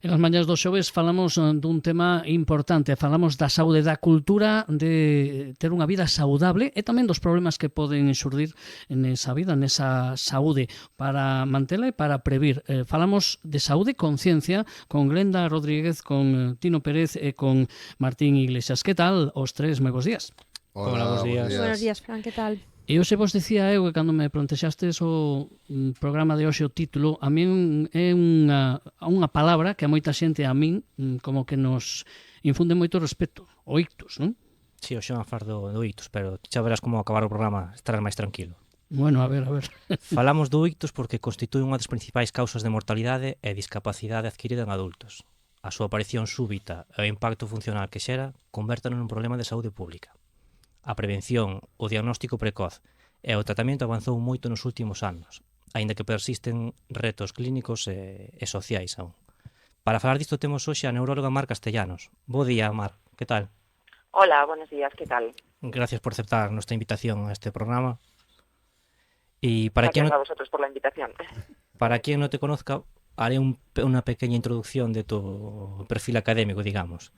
En as mañas do xoves falamos dun tema importante, falamos da saúde, da cultura de ter unha vida saudable e tamén dos problemas que poden xurdir nesa vida, nesa saúde, para mantela e para previr. Falamos de saúde e conciencia con Glenda Rodríguez, con Tino Pérez e con Martín Iglesias. Que tal os tres? Moi bons días. Hola, bos días. Buenos días, Fran, que tal? E hoxe vos dicía eu que cando me plantexastes o programa de hoxe, o título, a min é unha palabra que a moita xente, a min, como que nos infunde moito respeto, o ictus, non? Si, hoxe van a falar do ictus, pero ti xa verás como acabar o programa, estarás máis tranquilo. Bueno, a ver. Falamos do ictus porque constitúe unha das principais causas de mortalidade e discapacidade adquirida en adultos. A súa aparición súbita e o impacto funcional que xera convérteno nun problema de saúde pública. A prevención, o diagnóstico precoz e o tratamento avanzou moito nos últimos anos, aínda que persisten retos clínicos e sociais aún. Para falar disto temos hoxe a neuróloga Mar Castellanos. Bo día, Mar, que tal? Hola, buenos días, ¿qué tal? Gracias por aceptar nuestra invitación a este programa. Y Gracias a vosotros por la invitación. Para quien no te conozca, haré una pequeña introducción de tu perfil académico, digamos.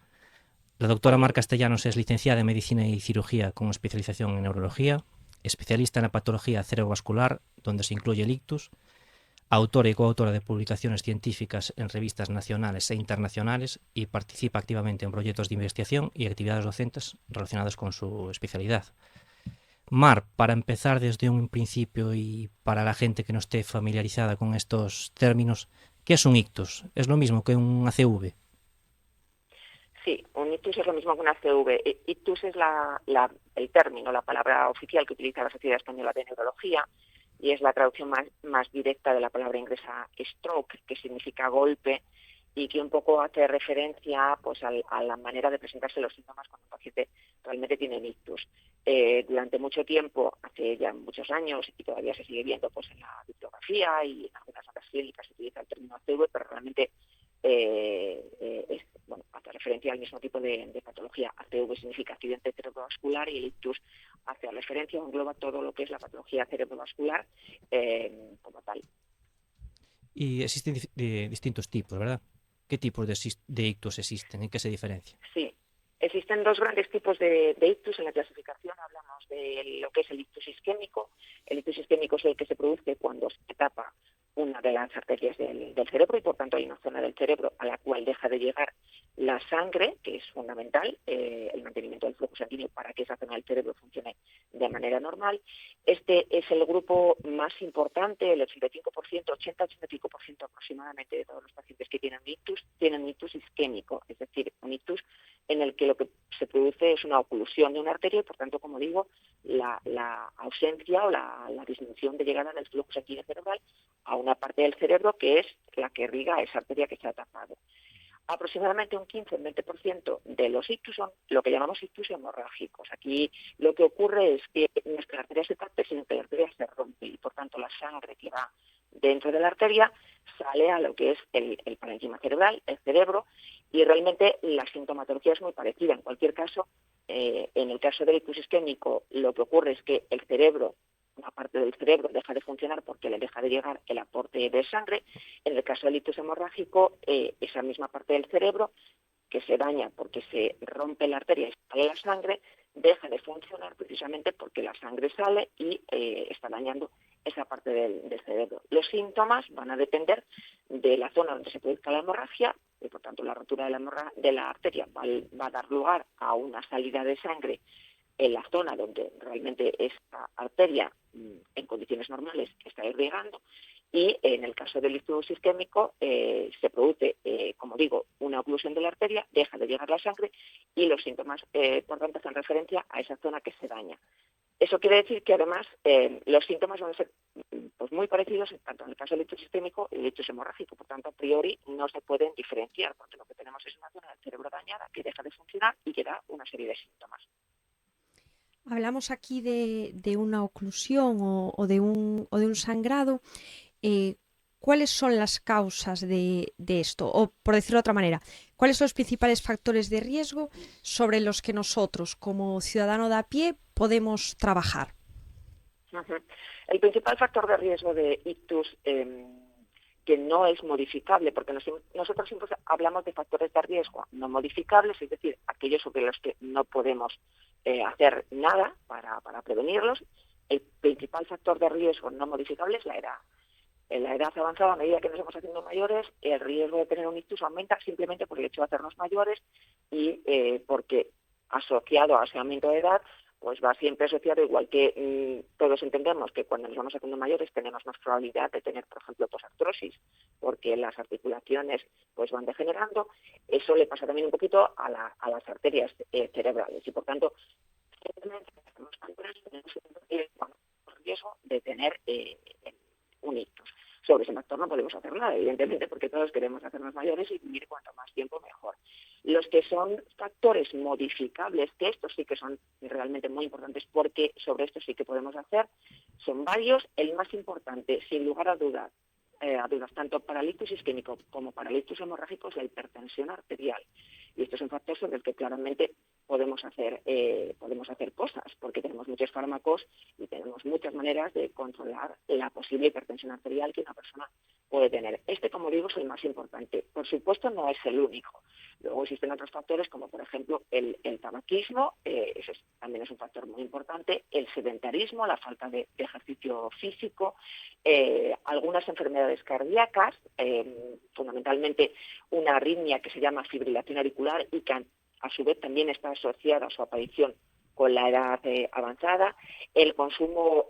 La doctora Mar Castellanos es licenciada en Medicina y Cirugía con especialización en Neurología, especialista en la patología cerebrovascular, donde se incluye el ictus, autora y coautora de publicaciones científicas en revistas nacionales e internacionales y participa activamente en proyectos de investigación y actividades docentes relacionadas con su especialidad. Mar, para empezar desde un principio y para la gente que no esté familiarizada con estos términos, ¿qué es un ictus? ¿Es lo mismo que un ACV? Sí, un ictus es lo mismo que una CV. Ictus es el término, la palabra oficial que utiliza la Sociedad Española de Neurología y es la traducción más directa de la palabra inglesa stroke, que significa golpe y que un poco hace referencia pues a la manera de presentarse los síntomas cuando un paciente realmente tiene un ictus. Durante mucho tiempo, hace ya muchos años, y todavía se sigue viendo pues en la bibliografía y en algunas otras clínicas se utiliza el término ACV, pero realmente hace referencia al mismo tipo de patología. ACV significa accidente cerebrovascular y el ictus hace referencia o engloba todo lo que es la patología cerebrovascular como tal. Y existen distintos tipos, ¿verdad? ¿Qué tipos de ictus existen? ¿En qué se diferencian? Sí, existen dos grandes tipos de ictus. En la clasificación hablamos de lo que es el ictus isquémico. El ictus isquémico es el que se produce cuando se tapa una de las arterias del cerebro y por tanto hay una zona del cerebro a la cual deja de llegar la sangre, que es fundamental, el mantenimiento del flujo sanguíneo para que esa zona del cerebro funcione de manera normal. Este es el grupo más importante, el 85%, 80-85% aproximadamente de todos los pacientes que tienen un ictus isquémico, es decir, un ictus en el que lo que se produce es una oclusión de una arteria y por tanto, como digo, la ausencia o la disminución de llegada del flujo sanguíneo cerebral a una parte del cerebro que es la que irriga esa arteria que se ha tapado. Aproximadamente un 15-20% de los ictus son lo que llamamos ictus hemorrágicos. Aquí lo que ocurre es que no es que la arteria se tape, sino que la arteria se rompe y por tanto la sangre que va dentro de la arteria sale a lo que es el parénquima cerebral, el cerebro, y realmente la sintomatología es muy parecida. En cualquier caso, en el caso del ictus isquémico, lo que ocurre es que el cerebro, una parte del cerebro deja de funcionar porque le deja de llegar el aporte de sangre. En el caso del ictus hemorrágico, esa misma parte del cerebro que se daña porque se rompe la arteria y sale la sangre, deja de funcionar precisamente porque la sangre sale y está dañando esa parte del cerebro. Los síntomas van a depender de la zona donde se produzca la hemorragia y por tanto la rotura de la arteria va a dar lugar a una salida de sangre en la zona donde realmente esta arteria en condiciones normales está irrigando y en el caso del ictus isquémico se produce, como digo, una oclusión de la arteria, deja de llegar la sangre y los síntomas, por tanto, hacen referencia a esa zona que se daña. Eso quiere decir que además los síntomas van a ser pues, muy parecidos tanto en el caso del ictus isquémico y el ictus hemorrágico, por tanto, a priori no se pueden diferenciar porque lo que tenemos es una zona del cerebro dañada que deja de funcionar y que da una serie de síntomas. Hablamos aquí de una oclusión o de un sangrado. ¿Cuáles son las causas de esto? O, por decirlo de otra manera, ¿cuáles son los principales factores de riesgo sobre los que nosotros, como ciudadano de a pie, podemos trabajar? El principal factor de riesgo de ictus que no es modificable, porque nosotros siempre hablamos de factores de riesgo no modificables, es decir, aquellos sobre los que no podemos hacer nada para prevenirlos. El principal factor de riesgo no modificable es la edad. En la edad avanzada, a medida que nos vamos haciendo mayores, el riesgo de tener un ictus aumenta simplemente por el hecho de hacernos mayores y porque asociado a ese aumento de edad, pues va siempre asociado, igual que todos entendemos que cuando nos vamos haciendo mayores tenemos más probabilidad de tener, por ejemplo, posartrosis, porque las articulaciones pues van degenerando. Eso le pasa también un poquito a las arterias cerebrales y, por tanto, tenemos riesgo de tener un ictus. Sobre ese factor no podemos hacer nada, evidentemente, porque todos queremos hacernos mayores y vivir cuanto más tiempo mejor. Los que son factores modificables, que estos sí que son realmente muy importantes, porque sobre esto sí que podemos hacer, son varios. El más importante, sin lugar a dudas, tanto para el ictus isquémico como para el ictus hemorrágico, es la hipertensión arterial. Y esto es un factor sobre el que claramente podemos hacer cosas, porque tenemos muchos fármacos y tenemos muchas maneras de controlar la posible hipertensión arterial que una persona puede tener. Este, como digo, es el más importante. Por supuesto, no es el único. Luego existen otros factores, como por ejemplo el tabaquismo, ese también es un factor muy importante, el sedentarismo, la falta de ejercicio físico, algunas enfermedades cardíacas, fundamentalmente una arritmia que se llama fibrilación auricular y que a su vez también está asociada a su aparición con la edad avanzada, el consumo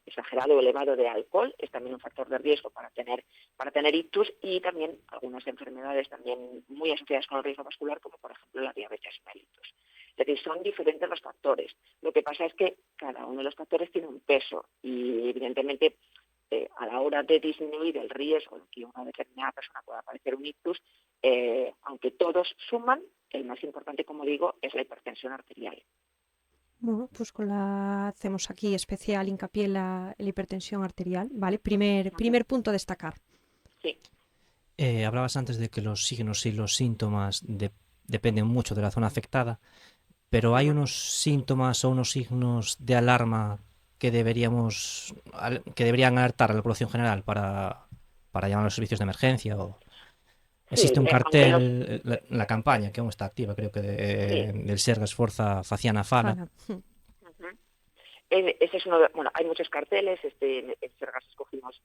exagerado o elevado de alcohol es también un factor de riesgo para tener ictus, y también algunas enfermedades también muy asociadas con el riesgo vascular, como por ejemplo la diabetes mellitus. Es decir, son diferentes los factores. Lo que pasa es que cada uno de los factores tiene un peso y evidentemente a la hora de disminuir el riesgo de que una determinada persona pueda padecer un ictus, aunque todos suman, el más importante, como digo, es la hipertensión arterial. Bueno, pues hacemos aquí especial hincapié en la hipertensión arterial, ¿vale? Primer punto a destacar. Sí. Hablabas antes de que los signos y los síntomas dependen mucho de la zona afectada, pero hay unos síntomas o unos signos de alarma que deberían alertar a la población general para llamar a los servicios de emergencia. Existe un cartel, la campaña que aún está activa, creo que del Sergas Forza Faciana Fala. Ese es hay muchos carteles, en Sergas escogimos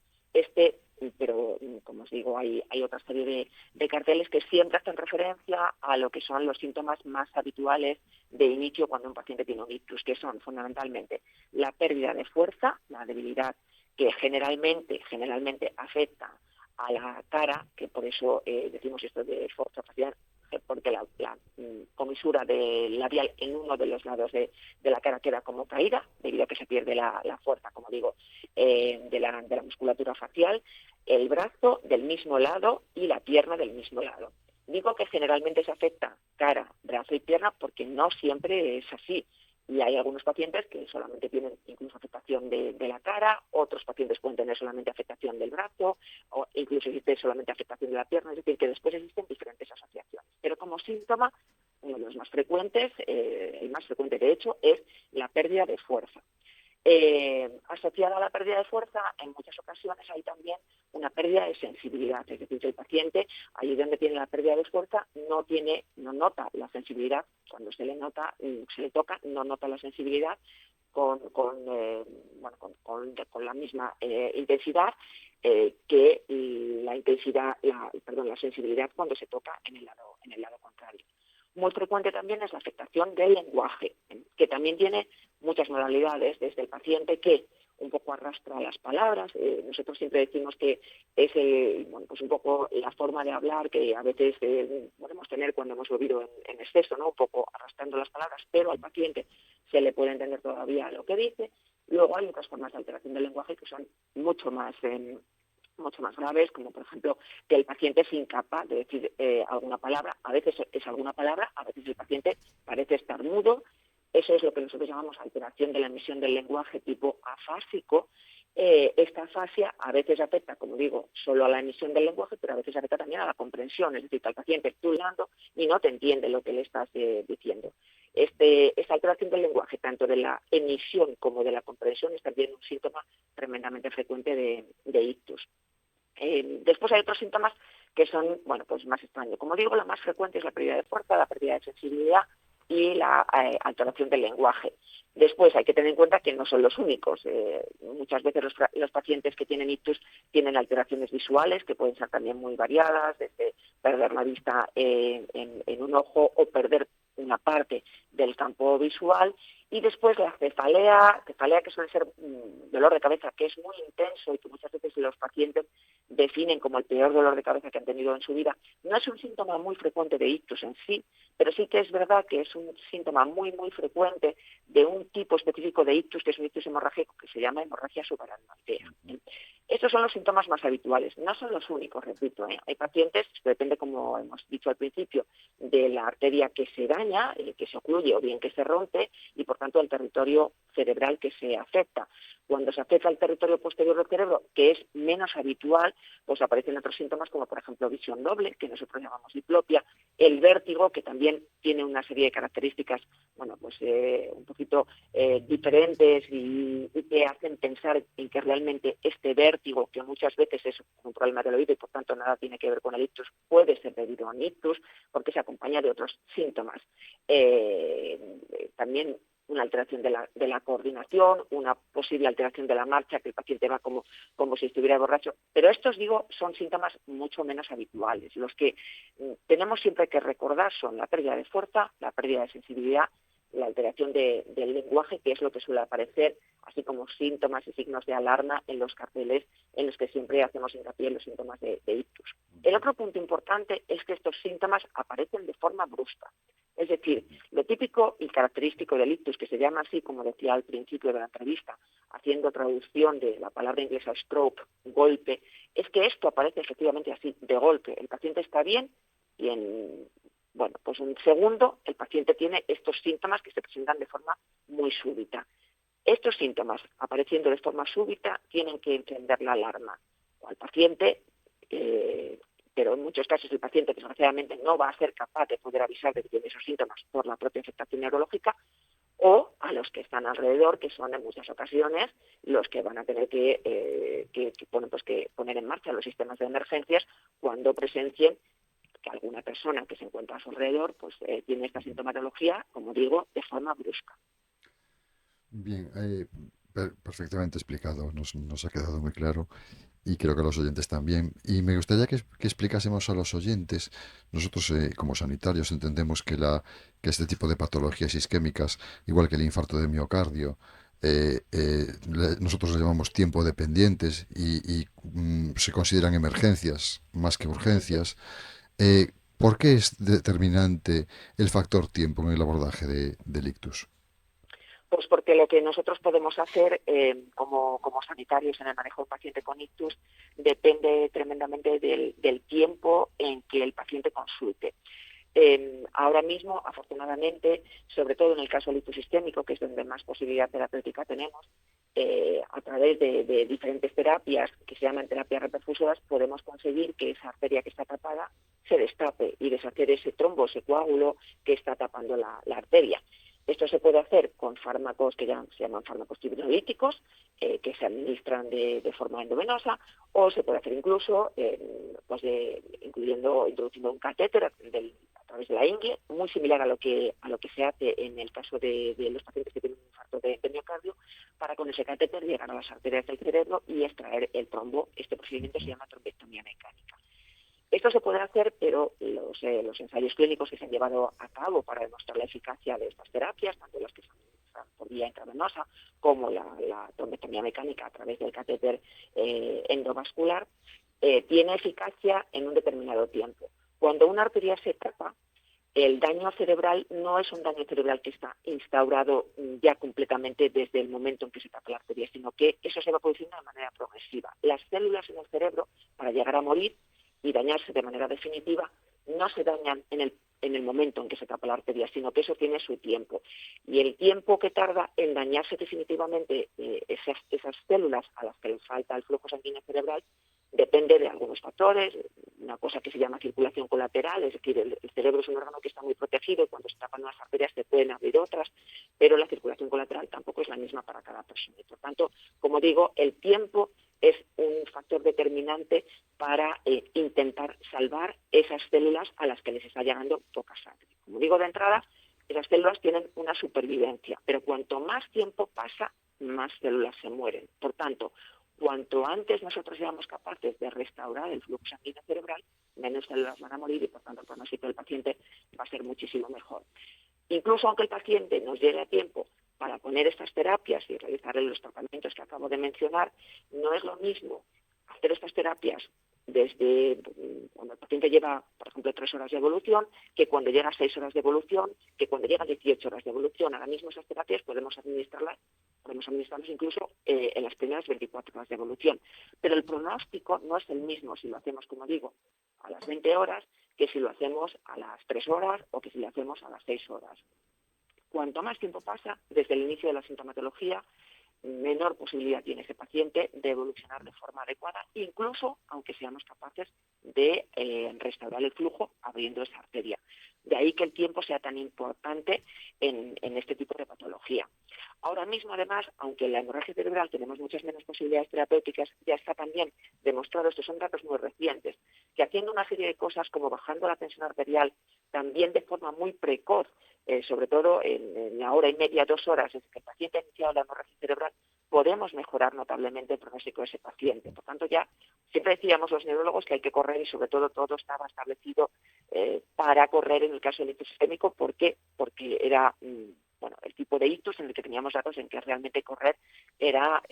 pero como os digo, hay otra serie de carteles que siempre hacen referencia a lo que son los síntomas más habituales de inicio cuando un paciente tiene un ictus, que son fundamentalmente la pérdida de fuerza, la debilidad, que generalmente afecta a la cara, que por eso decimos esto de forza facial, porque la comisura del labial en uno de los lados de la cara queda como caída, debido a que se pierde la fuerza, como digo, de la musculatura facial, el brazo del mismo lado y la pierna del mismo lado. Digo que generalmente se afecta cara, brazo y pierna porque no siempre es así. Y hay algunos pacientes que solamente tienen incluso afectación de la cara, otros pacientes pueden tener solamente afectación del brazo, o incluso existe solamente afectación de la pierna, es decir, que después existen diferentes asociaciones. Pero como síntoma, uno de los más frecuentes, el más frecuente de hecho, es la pérdida de fuerza. Asociada a la pérdida de fuerza, en muchas ocasiones hay también una pérdida de sensibilidad, es decir, que el paciente, allí donde tiene la pérdida de fuerza, no nota la sensibilidad, cuando se le toca, no nota la sensibilidad con la misma intensidad que la sensibilidad cuando se toca en el lado contrario. Muy frecuente también es la afectación del lenguaje, que también tiene muchas modalidades, desde el paciente que un poco arrastra las palabras. Nosotros siempre decimos que es un poco la forma de hablar que a veces podemos tener cuando hemos bebido en exceso, ¿no? Un poco arrastrando las palabras, pero al paciente se le puede entender todavía lo que dice. Luego hay otras formas de alteración del lenguaje que son mucho más graves, como por ejemplo que el paciente es incapaz de decir alguna palabra, a veces es alguna palabra, a veces el paciente parece estar mudo. Eso es lo que nosotros llamamos alteración de la emisión del lenguaje tipo afásico, esta afasia a veces afecta, como digo, solo a la emisión del lenguaje, pero a veces afecta también a la comprensión, es decir, que al paciente está hablando y no te entiende lo que le estás diciendo. Esta alteración del lenguaje, tanto de la emisión como de la comprensión, es también un síntoma tremendamente frecuente de ictus. Después hay otros síntomas que son, bueno, pues más extraños. Como digo, la más frecuente es la pérdida de fuerza, la pérdida de sensibilidad y la alteración del lenguaje. Después hay que tener en cuenta que no son los únicos. Muchas veces los pacientes que tienen ictus tienen alteraciones visuales que pueden ser también muy variadas, desde perder la vista en un ojo o perder una parte del campo visual. Y después la cefalea que suele ser dolor de cabeza que es muy intenso y que muchas veces los pacientes definen como el peor dolor de cabeza que han tenido en su vida. No es un síntoma muy frecuente de ictus en sí, pero sí que es verdad que es un síntoma muy, muy frecuente de un tipo específico de ictus, que es un ictus hemorrágico, que se llama hemorragia subaracnoidea. Estos son los síntomas más habituales, no son los únicos, repito. Hay pacientes, depende, como hemos dicho al principio, de la arteria que se daña, que se ocluye o bien que se rompe, y por tanto el territorio cerebral que se afecta. Cuando se afecta el territorio posterior del cerebro, que es menos habitual, pues aparecen otros síntomas como por ejemplo visión doble, que nosotros llamamos diplopia, el vértigo, que también tiene una serie de características, bueno, pues un poquito diferentes y que hacen pensar en que realmente este vértigo, que muchas veces es un problema del oído y por tanto nada tiene que ver con el ictus, puede ser debido a un ictus porque se acompaña de otros síntomas. También una alteración de la coordinación, una posible alteración de la marcha, que el paciente va como si estuviera borracho. Pero estos, digo, son síntomas mucho menos habituales. Los que tenemos siempre que recordar son la pérdida de fuerza, la pérdida de sensibilidad, la alteración del lenguaje, que es lo que suele aparecer, así como síntomas y signos de alarma en los carteles en los que siempre hacemos hincapié en los síntomas de ictus. El otro punto importante es que estos síntomas aparecen de forma brusca. Es decir, lo típico y característico del ictus, que se llama así, como decía al principio de la entrevista, haciendo traducción de la palabra inglesa stroke, golpe, es que esto aparece efectivamente así, de golpe. El paciente está bien y en un segundo el paciente tiene estos síntomas que se presentan de forma muy súbita. Estos síntomas, apareciendo de forma súbita, tienen que encender la alarma o al paciente, pero en muchos casos el paciente desgraciadamente no va a ser capaz de poder avisar de que tiene esos síntomas por la propia afectación neurológica, o a los que están alrededor, que son en muchas ocasiones los que van a tener que poner en marcha los sistemas de emergencias cuando presencien que alguna persona que se encuentra a su alrededor tiene esta sintomatología, como digo, de forma brusca. Bien, perfectamente explicado, nos ha quedado muy claro y creo que a los oyentes también. Y me gustaría que explicásemos a los oyentes, nosotros como sanitarios entendemos que este tipo de patologías isquémicas, igual que el infarto de miocardio, nosotros le llamamos tiempo dependientes y se consideran emergencias más que urgencias. ¿Por qué es determinante el factor tiempo en el abordaje del ictus? Pues porque lo que nosotros podemos hacer como sanitarios en el manejo de un paciente con ictus depende tremendamente del tiempo en que el paciente consulte. Ahora mismo, afortunadamente, sobre todo en el caso del ictus sistémico, que es donde más posibilidad terapéutica tenemos, a través de diferentes terapias que se llaman terapias reperfusivas, podemos conseguir que esa arteria que está tapada se destape y deshacer ese trombo, ese coágulo que está tapando la arteria. Esto se puede hacer con fármacos que se llaman fármacos fibrinolíticos, que se administran de forma endovenosa, o se puede hacer incluso introduciendo un catéter a través de la ingle, muy similar a lo que se hace en el caso de los pacientes que tienen un infarto de miocardio, para con ese catéter llegar a las arterias del cerebro y extraer el trombo. Este procedimiento se llama trombectomía mecánica. Esto se puede hacer, pero los ensayos clínicos que se han llevado a cabo para demostrar la eficacia de estas terapias, tanto las que se administran por vía intravenosa como la trombectomía mecánica a través del catéter endovascular, tiene eficacia en un determinado tiempo. Cuando una arteria se tapa, el daño cerebral no es un daño cerebral que está instaurado ya completamente desde el momento en que se tapa la arteria, sino que eso se va produciendo de manera progresiva. Las células en el cerebro, para llegar a morir y dañarse de manera definitiva, no se dañan en el momento en que se tapa la arteria, sino que eso tiene su tiempo. Y el tiempo que tarda en dañarse definitivamente esas células a las que les falta el flujo sanguíneo cerebral depende de algunos factores, una cosa que se llama circulación colateral, es decir, el cerebro es un órgano que está muy protegido y cuando se tapan unas arterias se pueden abrir otras, pero la circulación colateral tampoco es la misma para cada persona. Y por tanto, como digo, el tiempo es un factor determinante para intentar salvar esas células a las que les está llegando poca sangre. Como digo de entrada, esas células tienen una supervivencia, pero cuanto más tiempo pasa, más células se mueren. Por tanto, cuanto antes nosotros seamos capaces de restaurar el flujo sanguíneo cerebral, menos células van a morir y por tanto el pronóstico del paciente va a ser muchísimo mejor. Incluso aunque el paciente nos llegue a tiempo para poner estas terapias y realizar los tratamientos que acabo de mencionar, no es lo mismo hacer estas terapias desde cuando el paciente lleva, por ejemplo, 3 horas de evolución, que cuando llega a 6 horas de evolución, que cuando llega a 18 horas de evolución. Ahora mismo esas terapias podemos administrarlas incluso en las primeras 24 horas de evolución. Pero el pronóstico no es el mismo si lo hacemos, como digo, a las 20 horas, que si lo hacemos a las 3 horas o que si lo hacemos a las 6 horas. Cuanto más tiempo pasa desde el inicio de la sintomatología, menor posibilidad tiene ese paciente de evolucionar de forma adecuada, incluso aunque seamos capaces de restaurar el flujo abriendo esa arteria. De ahí que el tiempo sea tan importante en este tipo de patología. Ahora mismo, además, aunque en la hemorragia cerebral tenemos muchas menos posibilidades terapéuticas, ya está también demostrado, estos son datos muy recientes, que haciendo una serie de cosas como bajando la tensión arterial, también de forma muy precoz, sobre todo en la hora y media, 2 horas desde que el paciente ha iniciado la hemorragia cerebral, podemos mejorar notablemente el pronóstico de ese paciente. Por tanto, ya siempre decíamos los neurólogos que hay que correr y sobre todo estaba establecido para correr en el caso del ictus isquémico. ¿Por qué? Porque era el tipo de ictus en el que teníamos datos en que realmente correr era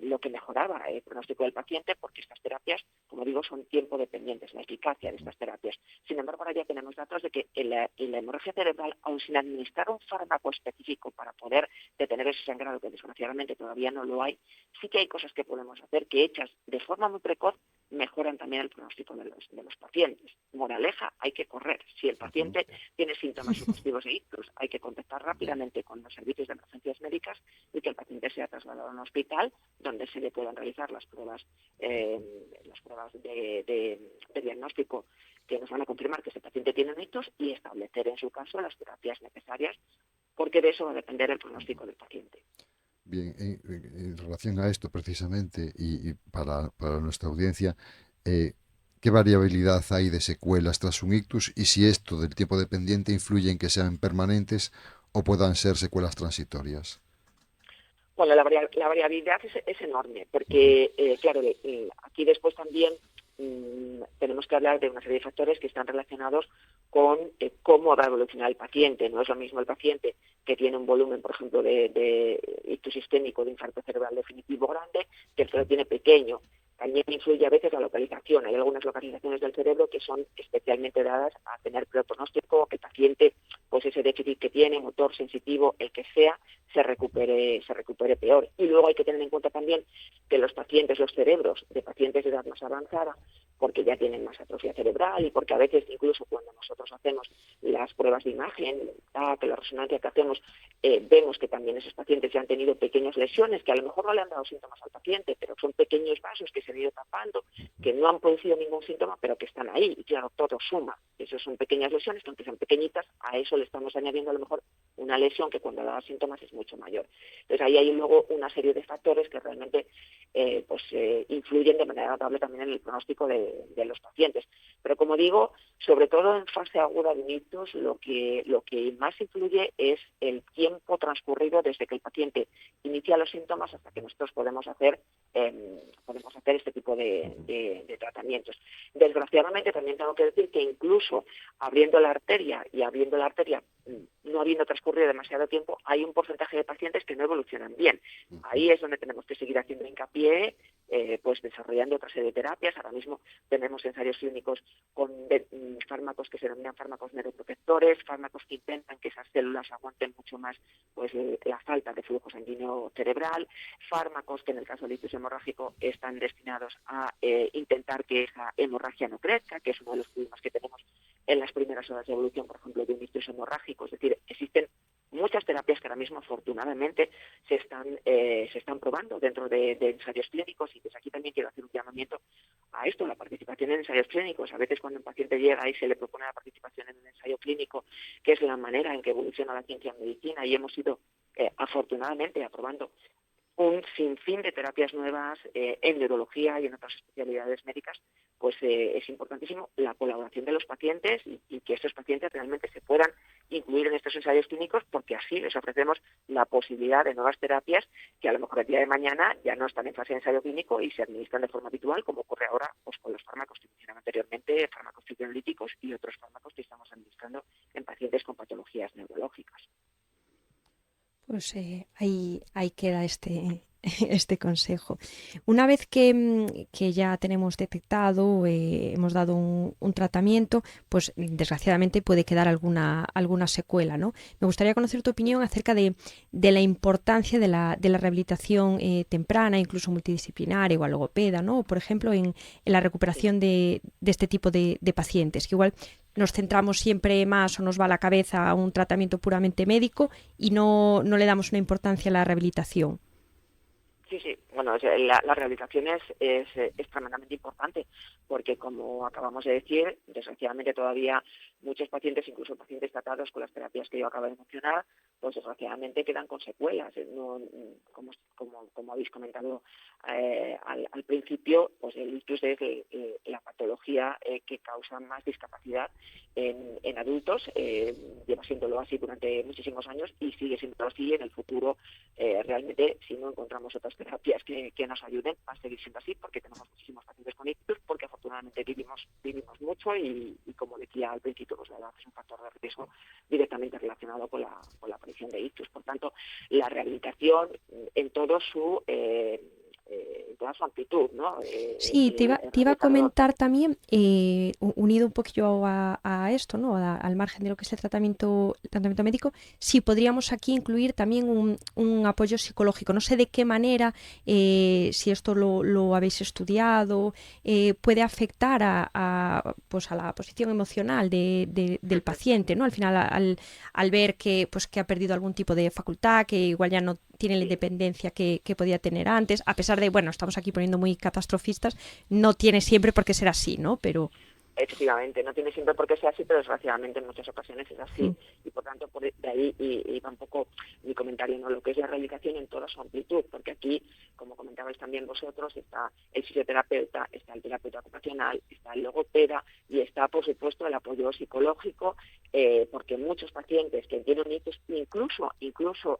lo que mejoraba el pronóstico del paciente, porque estas terapias, como digo, son tiempo dependientes, la eficacia de estas terapias. Sin embargo, ahora ya tenemos datos de que en la hemorragia cerebral, aun sin administrar un fármaco específico para poder detener ese sangrado, que desgraciadamente todavía no lo hay, sí que hay cosas que podemos hacer que hechas de forma muy precoz mejoran también el pronóstico de los pacientes. Moraleja, hay que correr. Si el paciente tiene síntomas sugestivos de ictus, hay que contactar rápidamente con los servicios de emergencias médicas y que el paciente sea trasladado a un hospital donde se le puedan realizar las pruebas de diagnóstico que nos van a confirmar que ese paciente tiene un ictus y establecer en su caso las terapias necesarias, porque de eso va a depender el pronóstico del paciente. Bien, en relación a esto precisamente y para nuestra audiencia, ¿qué variabilidad hay de secuelas tras un ictus y si esto del tiempo dependiente influye en que sean permanentes o puedan ser secuelas transitorias? Bueno, la variabilidad es enorme, porque, claro, aquí después también tenemos que hablar de una serie de factores que están relacionados con cómo va a evolucionar el paciente. No es lo mismo el paciente que tiene un volumen, por ejemplo, de ictus isquémico, de infarto cerebral definitivo grande, que el que lo tiene pequeño. También influye a veces la localización. Hay algunas localizaciones del cerebro que son especialmente dadas a tener peor pronóstico, que el paciente, pues ese déficit que tiene, motor, sensitivo, el que sea, se recupere peor. Y luego hay que tener en cuenta también que los cerebros de pacientes de edad más avanzada, porque ya tienen más atrofia cerebral y porque a veces incluso cuando nosotros hacemos las pruebas de imagen, la resonancia que hacemos, vemos que también esos pacientes ya han tenido pequeñas lesiones que a lo mejor no le han dado síntomas al paciente, pero son pequeños vasos que se han ido tapando, que no han producido ningún síntoma, pero que están ahí. Y claro, todo suma. Esas son pequeñas lesiones que aunque son pequeñitas, a eso le estamos añadiendo a lo mejor una lesión que cuando da síntomas es mucho mayor. Entonces ahí hay luego una serie de factores que realmente influyen de manera notable también en el pronóstico de los pacientes. Pero como digo, sobre todo en fase aguda de un ictus, lo que más influye es el tiempo transcurrido desde que el paciente inicia los síntomas hasta que nosotros podemos hacer este tipo de tratamientos. Desgraciadamente también tengo que decir que incluso abriendo la arteria no habiendo transcurrido demasiado tiempo, hay un porcentaje de pacientes que no evolucionan bien. Ahí es donde tenemos que seguir haciendo hincapié, pues desarrollando otra serie de terapias. Ahora mismo tenemos ensayos clínicos con fármacos que se denominan fármacos neuroprotectores, fármacos que intentan que esas células aguanten mucho más pues la falta de flujo sanguíneo cerebral, fármacos que en el caso del ictus hemorrágico están destinados a intentar que esa hemorragia no crezca, que es uno de los problemas que tenemos en las primeras horas de evolución, por ejemplo, de un ictus hemorrágico. Es decir, existen muchas terapias que ahora mismo, afortunadamente, se están probando dentro de ensayos clínicos, y desde aquí también quiero hacer un llamamiento a esto, la participación en ensayos clínicos. A veces cuando un paciente llega y se le propone la participación en un ensayo clínico, que es la manera en que evoluciona la ciencia en medicina, y hemos ido afortunadamente aprobando un sinfín de terapias nuevas en neurología y en otras especialidades médicas, pues es importantísimo la colaboración de los pacientes y que estos pacientes realmente se puedan incluir en estos ensayos clínicos, porque así les ofrecemos la posibilidad de nuevas terapias que a lo mejor el día de mañana ya no están en fase de ensayo clínico y se administran de forma habitual, como ocurre ahora pues con los fármacos que mencionaba anteriormente, fármacos fibrinolíticos y otros fármacos que estamos administrando en pacientes con patologías neurológicas. Pues ahí queda este consejo. Una vez que ya tenemos detectado, hemos dado un tratamiento, pues desgraciadamente puede quedar alguna secuela, ¿no? Me gustaría conocer tu opinión acerca de la importancia de la rehabilitación temprana, incluso multidisciplinaria o logopeda, ¿no? Por ejemplo, en la recuperación de este tipo de pacientes, que igual nos centramos siempre más o nos va a la cabeza a un tratamiento puramente médico y no le damos una importancia a la rehabilitación. Sí. Bueno, la rehabilitación es tremendamente importante, porque como acabamos de decir, desgraciadamente todavía muchos pacientes, incluso pacientes tratados con las terapias que yo acabo de mencionar, pues desgraciadamente quedan con secuelas. No, como habéis comentado al principio, pues el ictus es la patología que causa más discapacidad en adultos. Lleva siéndolo así durante muchísimos años y sigue siendo así en el futuro. Realmente, si no encontramos otras terapias que nos ayuden, va a seguir siendo así, porque tenemos muchísimos pacientes con ictus, porque afortunadamente vivimos mucho y como decía al principio, pues la edad es un factor de riesgo directamente relacionado con la aparición de ictus. Por tanto, la rehabilitación en toda su amplitud, ¿no? Sí, te iba a comentar también, unido un poquillo a esto, ¿no? Al margen de lo que es el tratamiento médico, si podríamos aquí incluir también un apoyo psicológico. No sé de qué manera, si esto lo habéis estudiado, puede afectar pues a la posición emocional del paciente, ¿no? Al final, al ver que ha perdido algún tipo de facultad, que igual ya no tiene la independencia que podía tener antes, a pesar de, bueno, estamos aquí poniendo muy catastrofistas, no tiene siempre por qué ser así, ¿no? Pero efectivamente, no tiene siempre por qué ser así, pero desgraciadamente en muchas ocasiones es así. Y por tanto, de ahí y va un poco mi comentario, ¿no? Lo que es la rehabilitación en toda su amplitud, porque aquí, como comentabais también vosotros, está el fisioterapeuta, está el terapeuta ocupacional, está el logopeda y está, por supuesto, el apoyo psicológico, porque muchos pacientes que tienen ictus, incluso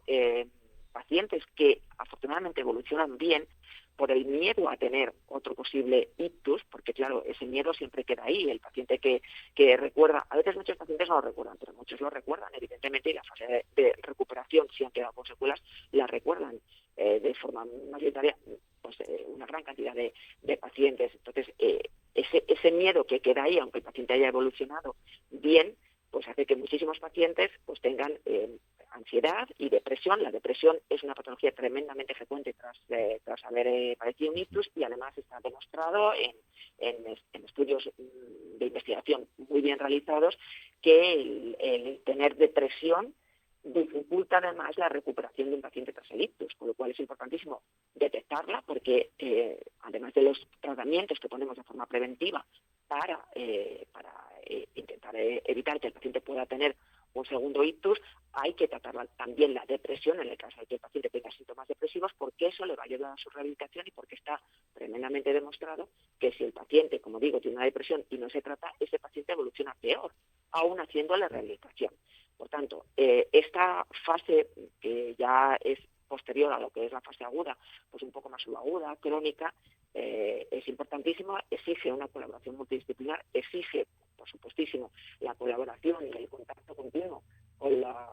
pacientes que afortunadamente evolucionan bien, por el miedo a tener otro posible ictus, porque claro, ese miedo siempre queda ahí. El paciente que recuerda, a veces muchos pacientes no lo recuerdan, pero muchos lo recuerdan, evidentemente, y la fase de recuperación, si han quedado con secuelas, la recuerdan de forma mayoritaria, pues una gran cantidad de pacientes. Entonces, ese miedo que queda ahí, aunque el paciente haya evolucionado bien, pues hace que muchísimos pacientes pues tengan ansiedad y depresión. La depresión es una patología tremendamente frecuente tras haber padecido un ictus, y además está demostrado en estudios de investigación muy bien realizados que el tener depresión dificulta además la recuperación de un paciente tras el ictus, con lo cual es importantísimo detectarla, porque además de los tratamientos que ponemos de forma preventiva para intentar evitar que el paciente pueda tener un segundo ictus, hay que tratar también la depresión en el caso de que el paciente tenga síntomas depresivos, porque eso le va a ayudar a su rehabilitación y porque está tremendamente demostrado que si el paciente, como digo, tiene una depresión y no se trata, ese paciente evoluciona peor, aún haciendo la rehabilitación. Por tanto, esta fase que ya es posterior a lo que es la fase aguda, pues un poco más subaguda, crónica, es importantísima, exige una colaboración multidisciplinar, exige, por supuestísimo, la colaboración y el contacto continuo con la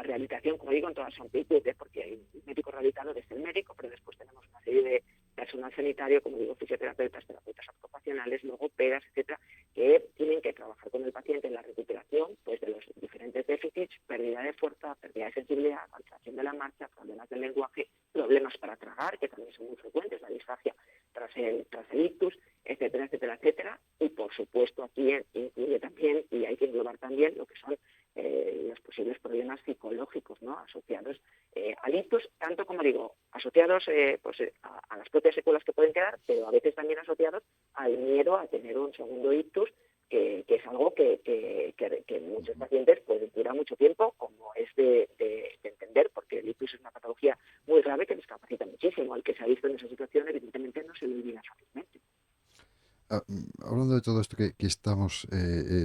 rehabilitación, como digo, en todas sus amplitudes, porque hay médicos rehabilitadores, el médico, pero después tenemos una serie de personal sanitario, como digo, fisioterapeutas, terapeutas ocupacionales, logopedas, etcétera, que tienen que trabajar con el paciente en la recuperación pues de los diferentes déficits, pérdida de fuerza, pérdida de sensibilidad, alteración de la marcha, problemas del lenguaje, problemas para tragar, que también son muy frecuentes, la disfagia tras el ictus, etcétera, etcétera, etcétera, y por por supuesto, aquí incluye también, y hay que englobar también, lo que son los posibles problemas psicológicos, ¿no?, asociados al ictus, tanto como digo, asociados a las propias secuelas que pueden quedar, pero a veces también asociados al miedo a tener un segundo ictus, que es algo que muchos pacientes pueden durar mucho tiempo, como es de entender, porque el ictus es una patología muy grave que discapacita muchísimo. El que se ha visto en esa situación, evidentemente, no se lo olvida fácilmente. Hablando de todo esto que estamos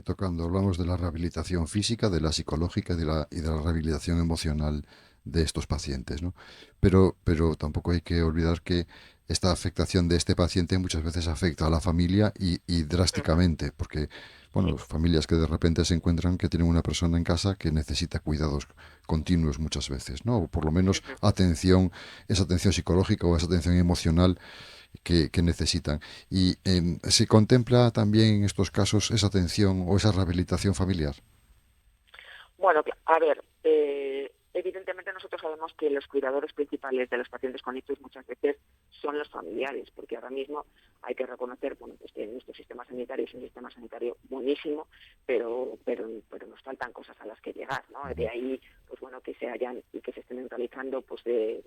tocando, hablamos de la rehabilitación física, de la psicológica y de la rehabilitación emocional de estos pacientes, ¿no? Pero tampoco hay que olvidar que esta afectación de este paciente muchas veces afecta a la familia y drásticamente, porque, bueno, familias que de repente se encuentran que tienen una persona en casa que necesita cuidados continuos muchas veces, ¿no? O por lo menos atención, esa atención psicológica o esa atención emocional que necesitan. Y ¿se contempla también en estos casos esa atención o esa rehabilitación familiar? Bueno, a ver, evidentemente nosotros sabemos que los cuidadores principales de los pacientes con ictus muchas veces son los familiares, porque ahora mismo hay que reconocer, bueno, pues que nuestro sistema sanitario es un sistema sanitario buenísimo, pero nos faltan cosas a las que llegar, ¿no? De ahí, pues bueno, que se hayan y que se estén realizando, pues de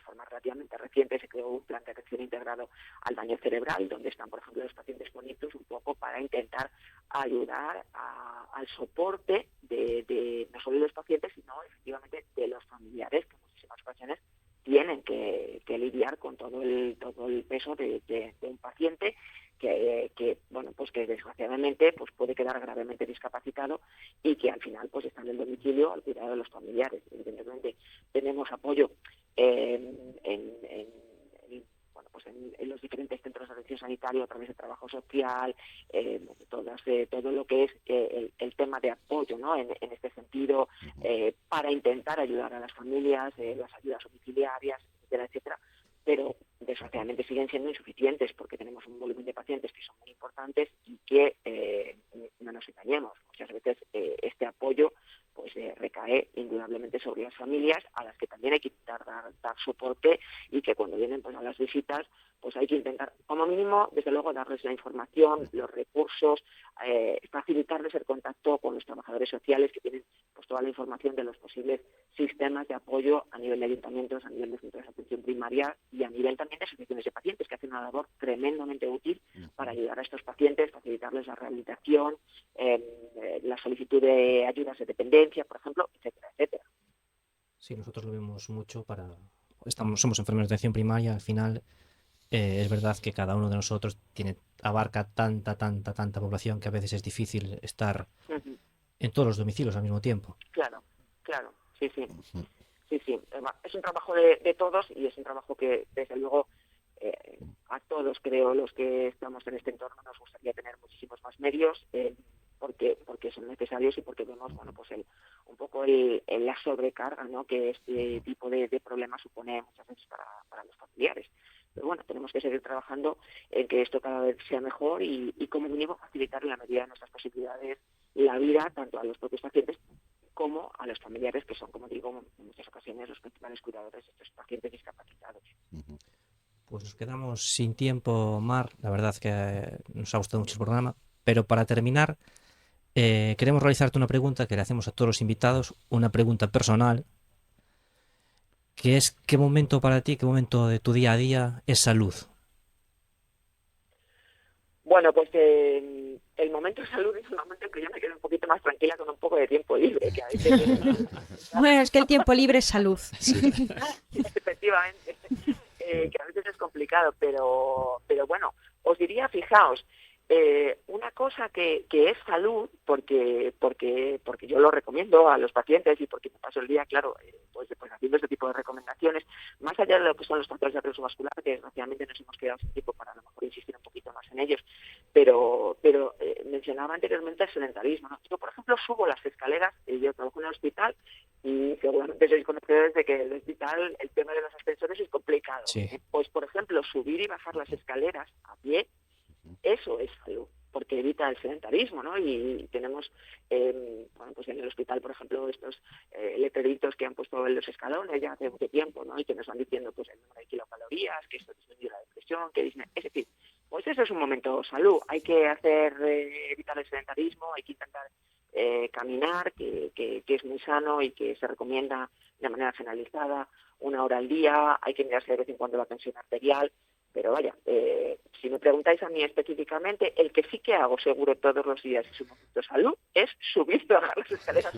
forma relativamente reciente se creó un plan de atención integrado al daño cerebral, donde están, por ejemplo, los pacientes con ictus un poco para intentar ayudar al soporte de no solo de los pacientes, sino efectivamente de los familiares, que en muchísimas ocasiones tienen que lidiar con todo el peso de un paciente que bueno, pues que desgraciadamente pues puede quedar gravemente discapacitado y que al final pues está en el domicilio al cuidado de los familiares. Evidentemente tenemos apoyo en los diferentes centros de atención sanitaria a través de trabajo social, todo lo que es el tema de apoyo, ¿no?, en este sentido, para intentar ayudar a las familias, las ayudas domiciliarias, etcétera, etcétera, pero desgraciadamente siguen siendo insuficientes porque tenemos un volumen de pacientes que son muy importantes y que, no nos engañemos, muchas veces este apoyo pues recae indudablemente sobre las familias, a las que también hay que intentar dar soporte, y que cuando vienen pues a las visitas pues hay que intentar, como mínimo, desde luego, darles la información, los recursos, facilitarles el contacto con los trabajadores sociales que tienen pues toda la información de los posibles sistemas de apoyo a nivel de ayuntamientos, a nivel de centros de atención primaria y a nivel también de asociaciones de pacientes, que hacen una labor tremendamente útil para ayudar a estos pacientes, facilitarles la rehabilitación, la solicitud de ayudas de dependencia, por ejemplo, etcétera, etcétera. Sí, nosotros lo vemos mucho somos enfermeros de atención primaria, al final es verdad que cada uno de nosotros abarca tanta población que a veces es difícil estar en todos los domicilios al mismo tiempo. Claro, sí. Sí. Es un trabajo de todos y es un trabajo que, desde luego, a todos, creo, los que estamos en este entorno nos gustaría tener muchísimos más medios, porque son necesarios y porque vemos, bueno, pues un poco la sobrecarga, ¿no?, que este tipo de problemas supone muchas veces para los familiares. Pero bueno, tenemos que seguir trabajando en que esto cada vez sea mejor y como mínimo facilitar en la medida de nuestras posibilidades la vida tanto a los propios pacientes como a los familiares, que son, como digo, en muchas ocasiones los principales cuidadores de estos pacientes discapacitados. Pues nos quedamos sin tiempo, Mar. La verdad que nos ha gustado mucho el programa. Pero para terminar, queremos realizarte una pregunta que le hacemos a todos los invitados, una pregunta personal, que es: ¿qué momento para ti, qué momento de tu día a día es salud? Bueno, pues el momento de salud es un momento en que yo me quedo un poquito más tranquila con un poco de tiempo libre, que a veces... Bueno, es que el tiempo libre es salud. Sí. Efectivamente, que a veces es complicado, pero bueno, os diría, fijaos, una cosa que es salud, porque yo lo recomiendo a los pacientes y porque me paso el día, claro, pues haciendo este tipo de recomendaciones, más allá de lo que son los factores de riesgo vascular, que desgraciadamente nos hemos quedado sin tiempo para a lo mejor insistir un poquito más en ellos, pero mencionaba anteriormente el sedentarismo, ¿no? Yo, por ejemplo, subo las escaleras, yo trabajo en el hospital y seguramente sois conocedores de que el hospital, el tema de los ascensores es complicado. Sí. Pues, por ejemplo, subir y bajar las escaleras a pie, eso es salud, porque evita el sedentarismo, ¿no? Y tenemos, pues en el hospital, por ejemplo, estos letreritos que han puesto en los escalones ya hace mucho tiempo, ¿no? Y que nos van diciendo, pues, el número de kilocalorías, que esto disminuye la depresión, que disminuye... Es decir, pues eso es un momento salud. Hay que evitar el sedentarismo, hay que intentar caminar, que es muy sano y que se recomienda de manera generalizada 1 hora al día. Hay que mirarse de vez en cuando la tensión arterial. Pero vaya, si me preguntáis a mí específicamente, el que sí que hago seguro todos los días es un momento de salud, es subir y bajar las escaleras.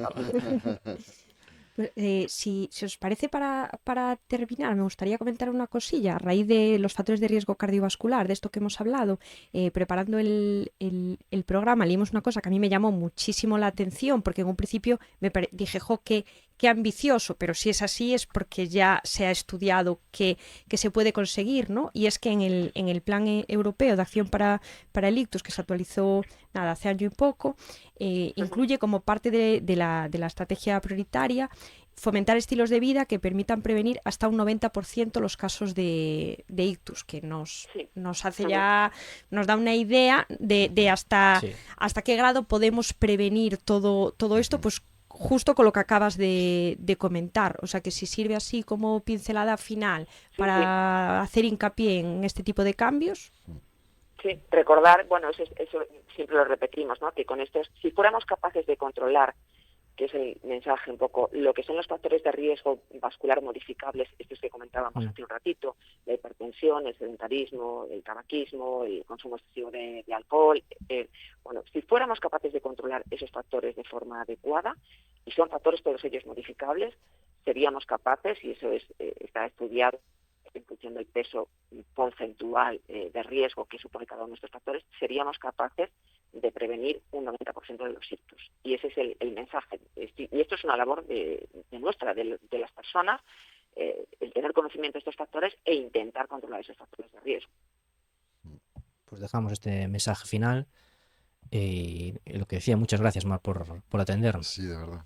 Pues, si os parece, para terminar, me gustaría comentar una cosilla a raíz de los factores de riesgo cardiovascular, de esto que hemos hablado. Preparando el programa, leímos una cosa que a mí me llamó muchísimo la atención, porque en un principio dije, jo, qué ambicioso, pero si es así es porque ya se ha estudiado que se puede conseguir, ¿no? Y es que en el Plan Europeo de Acción para el Ictus, que se actualizó hace año y poco, incluye como parte de la estrategia prioritaria fomentar estilos de vida que permitan prevenir hasta un 90% los casos de ictus, que nos hace nos da una idea de hasta qué grado podemos prevenir todo esto, pues justo con lo que acabas de comentar. O sea, que si sirve así como pincelada final para hacer hincapié en este tipo de cambios. Sí, recordar, bueno, eso siempre lo repetimos, ¿no? Que con estos, si fuéramos capaces de controlar, que es el mensaje un poco, lo que son los factores de riesgo vascular modificables, estos que comentábamos hace un ratito, la hipertensión, el sedentarismo, el tabaquismo, el consumo excesivo de alcohol, bueno, si fuéramos capaces de controlar esos factores de forma adecuada, y son factores todos ellos modificables, seríamos capaces, y eso está estudiado, en función del peso porcentual de riesgo que supone cada uno de estos factores, seríamos capaces de prevenir un 90% de los ictus. Y ese es el mensaje. Y esto es una labor de las personas, el tener conocimiento de estos factores e intentar controlar esos factores de riesgo. Pues dejamos este mensaje final y lo que decía, muchas gracias, Mar, por atendernos. Sí, de verdad.